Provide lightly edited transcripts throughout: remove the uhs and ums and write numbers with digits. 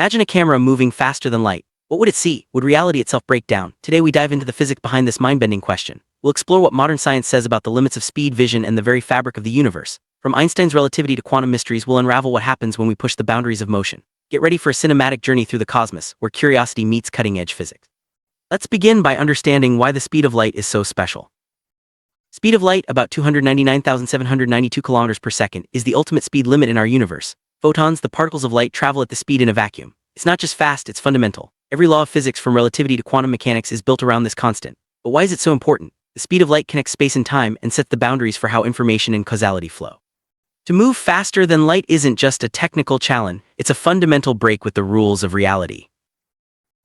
Imagine a camera moving faster than light. What would it see? Would reality itself break down? Today we dive into the physics behind this mind-bending question. We'll explore what modern science says about the limits of speed, vision, and the very fabric of the universe. From Einstein's relativity to quantum mysteries, we'll unravel what happens when we push the boundaries of motion. Get ready for a cinematic journey through the cosmos, where curiosity meets cutting-edge physics. Let's begin by understanding why the speed of light is so special. Speed of light, about 299,792 kilometers per second, is the ultimate speed limit in our universe. Photons, the particles of light, travel at the speed in a vacuum. It's not just fast, it's fundamental. Every law of physics, from relativity to quantum mechanics, is built around this constant. But why is it so important? The speed of light connects space and time and sets the boundaries for how information and causality flow. To move faster than light isn't just a technical challenge, it's a fundamental break with the rules of reality.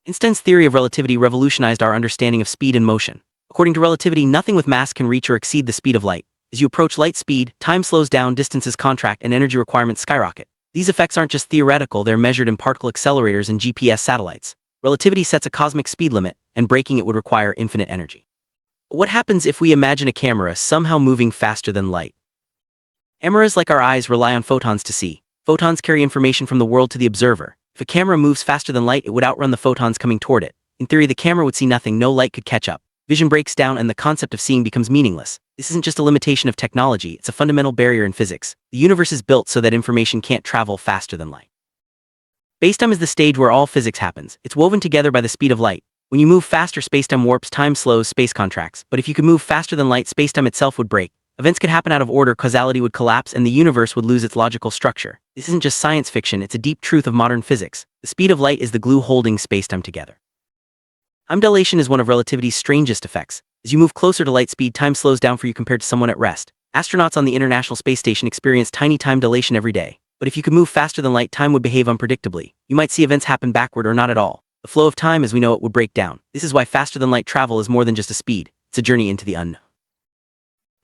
Einstein's theory of relativity revolutionized our understanding of speed and motion. According to relativity, nothing with mass can reach or exceed the speed of light. As you approach light speed, time slows down, distances contract, and energy requirements skyrocket. These effects aren't just theoretical, they're measured in particle accelerators and GPS satellites. Relativity sets a cosmic speed limit, and breaking it would require infinite energy. What happens if we imagine a camera somehow moving faster than light? Cameras, like our eyes, rely on photons to see. Photons carry information from the world to the observer. If a camera moves faster than light, it would outrun the photons coming toward it. In theory, the camera would see nothing, no light could catch up. Vision breaks down and the concept of seeing becomes meaningless. This isn't just a limitation of technology, it's a fundamental barrier in physics. The universe is built so that information can't travel faster than light. Spacetime is the stage where all physics happens. It's woven together by the speed of light. When you move faster, spacetime warps, time slows, space contracts. But if you could move faster than light, spacetime itself would break. Events could happen out of order, causality would collapse, and the universe would lose its logical structure. This isn't just science fiction, it's a deep truth of modern physics. The speed of light is the glue holding spacetime together. Time dilation is one of relativity's strangest effects. As you move closer to light speed, time slows down for you compared to someone at rest. Astronauts on the International Space Station experience tiny time dilation every day. But if you could move faster than light, time would behave unpredictably. You might see events happen backward or not at all. The flow of time as we know it would break down. This is why faster than light travel is more than just a speed. It's a journey into the unknown.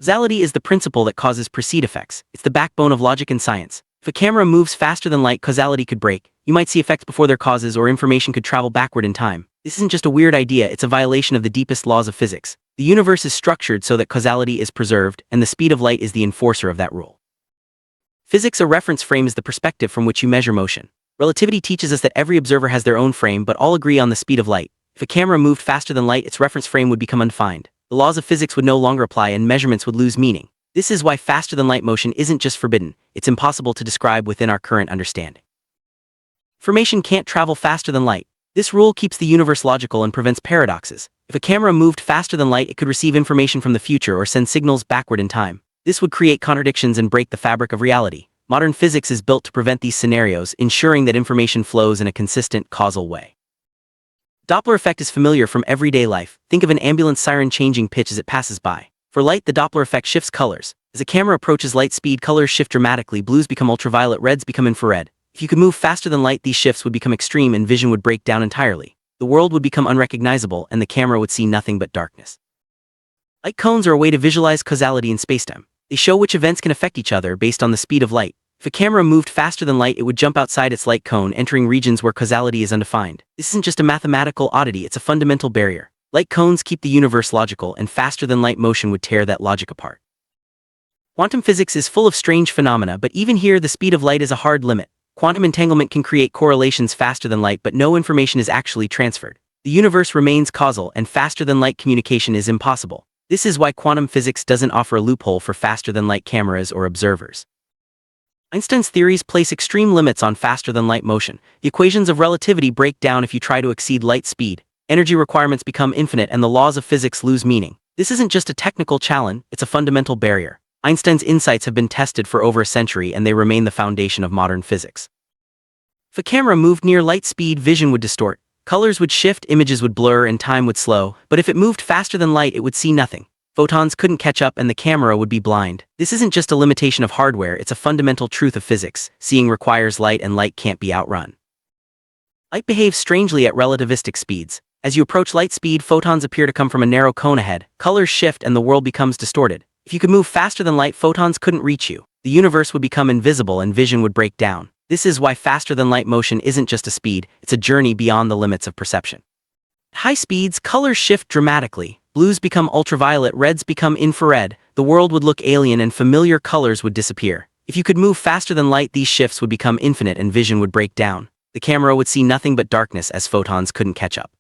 Causality is the principle that causes precede effects. It's the backbone of logic and science. If a camera moves faster than light, causality could break. You might see effects before their causes, or information could travel backward in time. This isn't just a weird idea, it's a violation of the deepest laws of physics. The universe is structured so that causality is preserved, and the speed of light is the enforcer of that rule. Physics, a reference frame, is the perspective from which you measure motion. Relativity teaches us that every observer has their own frame, but all agree on the speed of light. If a camera moved faster than light, its reference frame would become undefined. The laws of physics would no longer apply and measurements would lose meaning. This is why faster than light motion isn't just forbidden, it's impossible to describe within our current understanding. Information can't travel faster than light. This rule keeps the universe logical and prevents paradoxes. If a camera moved faster than light, it could receive information from the future or send signals backward in time. This would create contradictions and break the fabric of reality. Modern physics is built to prevent these scenarios, ensuring that information flows in a consistent, causal way. Doppler effect is familiar from everyday life. Think of an ambulance siren changing pitch as it passes by. For light, the Doppler effect shifts colors. As a camera approaches light speed, colors shift dramatically. Blues become ultraviolet, reds become infrared. If you could move faster than light, these shifts would become extreme and vision would break down entirely. The world would become unrecognizable and the camera would see nothing but darkness. Light cones are a way to visualize causality in spacetime. They show which events can affect each other based on the speed of light. If a camera moved faster than light, it would jump outside its light cone, entering regions where causality is undefined. This isn't just a mathematical oddity, it's a fundamental barrier. Light cones keep the universe logical, and faster than light motion would tear that logic apart. Quantum physics is full of strange phenomena, but even here the speed of light is a hard limit. Quantum entanglement can create correlations faster than light, but no information is actually transferred. The universe remains causal, and faster than light communication is impossible. This is why quantum physics doesn't offer a loophole for faster than light cameras or observers. Einstein's theories place extreme limits on faster than light motion. The equations of relativity break down if you try to exceed light speed. Energy requirements become infinite and the laws of physics lose meaning. This isn't just a technical challenge, it's a fundamental barrier. Einstein's insights have been tested for over a century and they remain the foundation of modern physics. If a camera moved near light speed, vision would distort. Colors would shift, images would blur, and time would slow. But if it moved faster than light, it would see nothing. Photons couldn't catch up and the camera would be blind. This isn't just a limitation of hardware, it's a fundamental truth of physics. Seeing requires light and light can't be outrun. Light behaves strangely at relativistic speeds. As you approach light speed, photons appear to come from a narrow cone ahead. Colors shift and the world becomes distorted. If you could move faster than light, photons couldn't reach you. The universe would become invisible and vision would break down. This is why faster than light motion isn't just a speed, it's a journey beyond the limits of perception. At high speeds, colors shift dramatically. Blues become ultraviolet, reds become infrared. The world would look alien and familiar colors would disappear. If you could move faster than light, these shifts would become infinite and vision would break down. the camera would see nothing but darkness as photons couldn't catch up.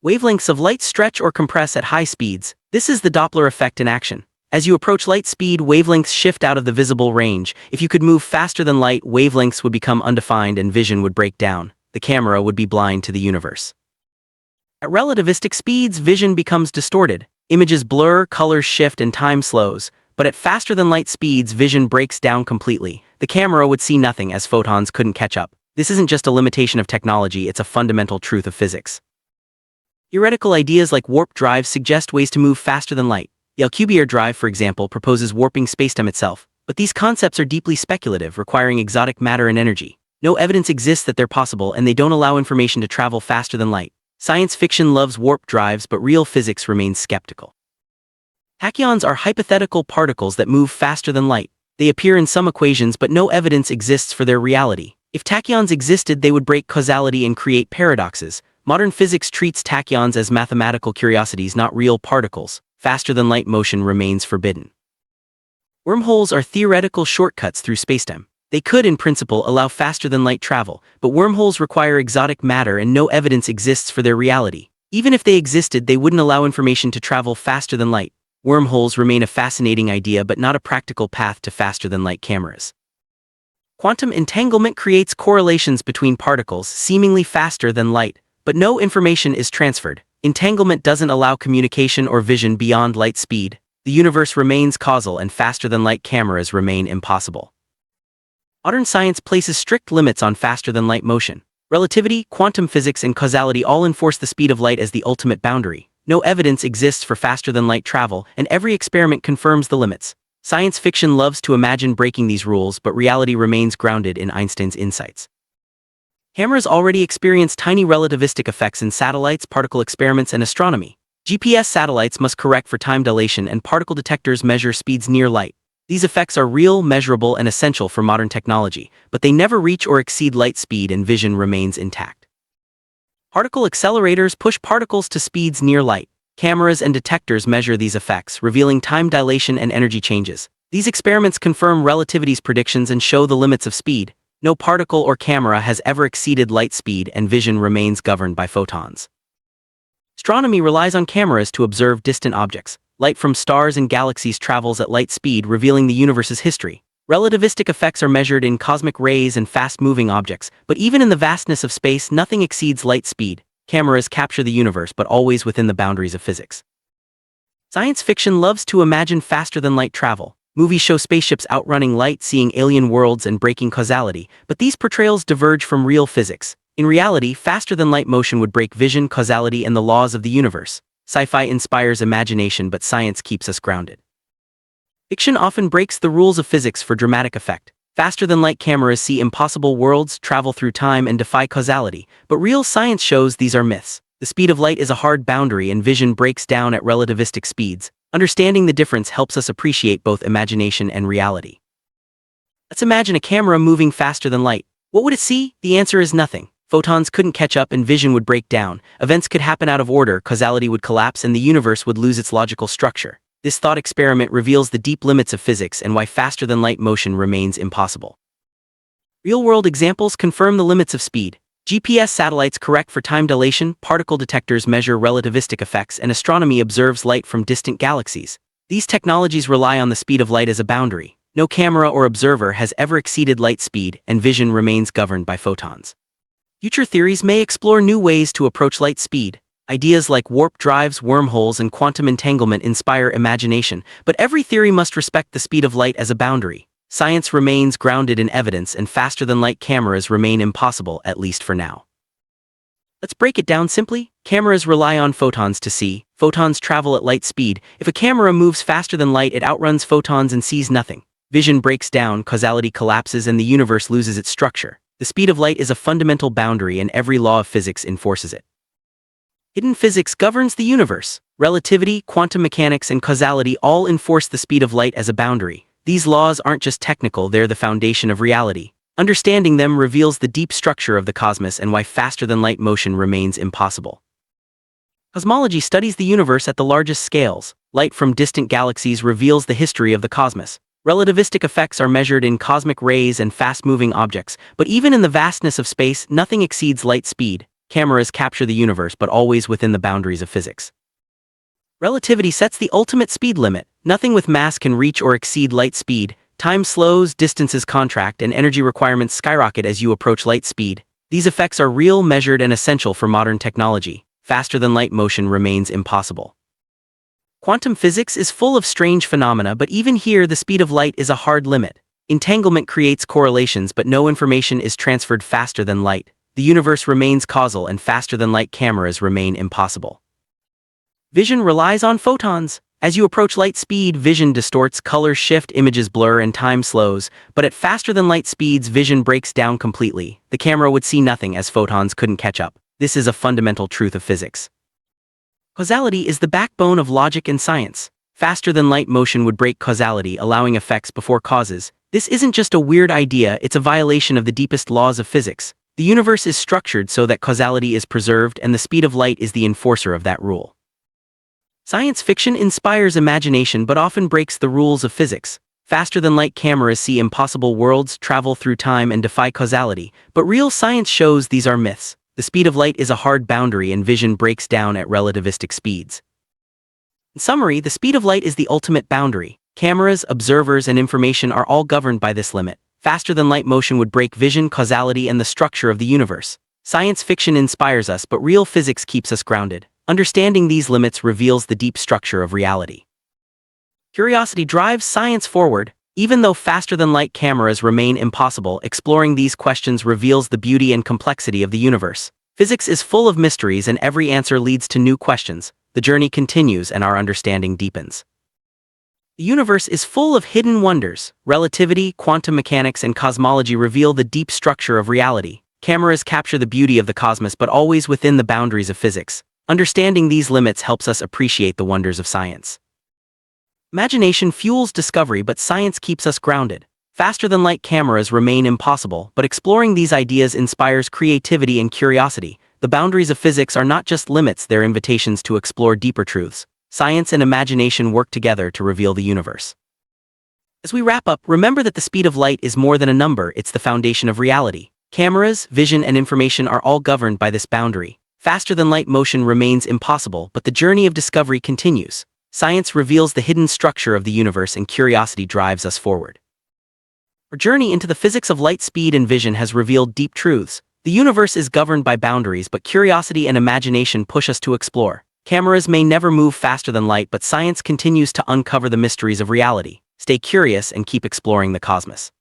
Wavelengths of light stretch or compress at high speeds. This is the Doppler effect in action. As you approach light speed, wavelengths shift out of the visible range. If you could move faster than light, wavelengths would become undefined and vision would break down. The camera would be blind to the universe. At relativistic speeds, vision becomes distorted. Images blur, colors shift, and time slows. But at faster than light speeds, vision breaks down completely. The camera would see nothing as photons couldn't catch up. This isn't just a limitation of technology, it's a fundamental truth of physics. Theoretical ideas like warp drives suggest ways to move faster than light. The Alcubierre drive, for example, proposes warping spacetime itself. But these concepts are deeply speculative, requiring exotic matter and energy. No evidence exists that they're possible, and they don't allow information to travel faster than light. Science fiction loves warp drives, but real physics remains skeptical. Tachyons are hypothetical particles that move faster than light. They appear in some equations, but no evidence exists for their reality. If tachyons existed, they would break causality and create paradoxes. Modern physics treats tachyons as mathematical curiosities, not real particles. Faster-than-light motion remains forbidden. Wormholes are theoretical shortcuts through spacetime. They could, in principle, allow faster-than-light travel, but wormholes require exotic matter and no evidence exists for their reality. Even if they existed, they wouldn't allow information to travel faster than light. Wormholes remain a fascinating idea, but not a practical path to faster-than-light cameras. Quantum entanglement creates correlations between particles seemingly faster than light, but no information is transferred. Entanglement doesn't allow communication or vision beyond light speed. The universe remains causal and faster-than-light cameras remain impossible. Modern science places strict limits on faster-than-light motion. Relativity, quantum physics, and causality all enforce the speed of light as the ultimate boundary. No evidence exists for faster-than-light travel, and every experiment confirms the limits. Science fiction loves to imagine breaking these rules, but reality remains grounded in Einstein's insights. Cameras already experience tiny relativistic effects in satellites, particle experiments, and astronomy. GPS satellites must correct for time dilation, and particle detectors measure speeds near light. These effects are real, measurable, and essential for modern technology, but they never reach or exceed light speed and vision remains intact. Particle accelerators push particles to speeds near light. Cameras and detectors measure these effects, revealing time dilation and energy changes. These experiments confirm relativity's predictions and show the limits of speed. No particle or camera has ever exceeded light speed, and vision remains governed by photons. Astronomy relies on cameras to observe distant objects. Light from stars and galaxies travels at light speed, revealing the universe's history. Relativistic effects are measured in cosmic rays and fast-moving objects, but even in the vastness of space, nothing exceeds light speed. Cameras capture the universe, but always within the boundaries of physics. Science fiction loves to imagine faster-than-light travel. Movies show spaceships outrunning light, seeing alien worlds, and breaking causality, but these portrayals diverge from real physics. In reality, faster-than-light motion would break vision, causality, and the laws of the universe. Sci-fi inspires imagination, but science keeps us grounded. Fiction often breaks the rules of physics for dramatic effect. Faster-than-light cameras see impossible worlds, travel through time, and defy causality, but real science shows these are myths. The speed of light is a hard boundary, and vision breaks down at relativistic speeds. Understanding the difference helps us appreciate both imagination and reality. Let's imagine a camera moving faster than light. What would it see? The answer is nothing. Photons couldn't catch up and vision would break down. Events could happen out of order, causality would collapse, and the universe would lose its logical structure. This thought experiment reveals the deep limits of physics and why faster-than-light motion remains impossible. Real-world examples confirm the limits of speed. GPS satellites correct for time dilation, particle detectors measure relativistic effects, and astronomy observes light from distant galaxies. These technologies rely on the speed of light as a boundary. No camera or observer has ever exceeded light speed, and vision remains governed by photons. Future theories may explore new ways to approach light speed. Ideas like warp drives, wormholes, and quantum entanglement inspire imagination, but every theory must respect the speed of light as a boundary. Science remains grounded in evidence, and faster-than-light cameras remain impossible, at least for now. Let's break it down simply. Cameras rely on photons to see. Photons travel at light speed. If a camera moves faster than light, it outruns photons and sees nothing. Vision breaks down, causality collapses, and the universe loses its structure. The speed of light is a fundamental boundary, and every law of physics enforces it. Hidden physics governs the universe. Relativity, quantum mechanics, and causality all enforce the speed of light as a boundary. These laws aren't just technical, they're the foundation of reality. Understanding them reveals the deep structure of the cosmos and why faster-than-light motion remains impossible. Cosmology studies the universe at the largest scales. Light from distant galaxies reveals the history of the cosmos. Relativistic effects are measured in cosmic rays and fast-moving objects, but even in the vastness of space, nothing exceeds light speed. Cameras capture the universe, but always within the boundaries of physics. Relativity sets the ultimate speed limit. Nothing with mass can reach or exceed light speed. Time slows, distances contract, and energy requirements skyrocket as you approach light speed. These effects are real, measured, and essential for modern technology. Faster-than-light motion remains impossible. Quantum physics is full of strange phenomena, but even here the speed of light is a hard limit. Entanglement creates correlations, but no information is transferred faster than light. The universe remains causal, and faster-than-light cameras remain impossible. Vision relies on photons. As you approach light speed, vision distorts, colors shift, images blur, and time slows. But at faster-than-light speeds, vision breaks down completely. The camera would see nothing as photons couldn't catch up. This is a fundamental truth of physics. Causality is the backbone of logic and science. Faster-than-light motion would break causality, allowing effects before causes. This isn't just a weird idea, it's a violation of the deepest laws of physics. The universe is structured so that causality is preserved, and the speed of light is the enforcer of that rule. Science fiction inspires imagination but often breaks the rules of physics. Faster-than-light cameras see impossible worlds, travel through time, and defy causality, but real science shows these are myths. The speed of light is a hard boundary, and vision breaks down at relativistic speeds. In summary, the speed of light is the ultimate boundary. Cameras, observers, and information are all governed by this limit. Faster-than-light motion would break vision, causality, and the structure of the universe. Science fiction inspires us, but real physics keeps us grounded. Understanding these limits reveals the deep structure of reality. Curiosity drives science forward. Even though faster-than-light cameras remain impossible, exploring these questions reveals the beauty and complexity of the universe. Physics is full of mysteries, and every answer leads to new questions. The journey continues, and our understanding deepens. The universe is full of hidden wonders. Relativity, quantum mechanics, and cosmology reveal the deep structure of reality. Cameras capture the beauty of the cosmos, but always within the boundaries of physics. Understanding these limits helps us appreciate the wonders of science. Imagination fuels discovery, but science keeps us grounded. Faster-than-light cameras remain impossible, but exploring these ideas inspires creativity and curiosity. The boundaries of physics are not just limits, they're invitations to explore deeper truths. Science and imagination work together to reveal the universe. As we wrap up, remember that the speed of light is more than a number, it's the foundation of reality. Cameras, vision, and information are all governed by this boundary. Faster-than-light motion remains impossible, but the journey of discovery continues. Science reveals the hidden structure of the universe, and curiosity drives us forward. Our journey into the physics of light, speed, and vision has revealed deep truths. The universe is governed by boundaries, but curiosity and imagination push us to explore. Cameras may never move faster than light, but science continues to uncover the mysteries of reality. Stay curious and keep exploring the cosmos.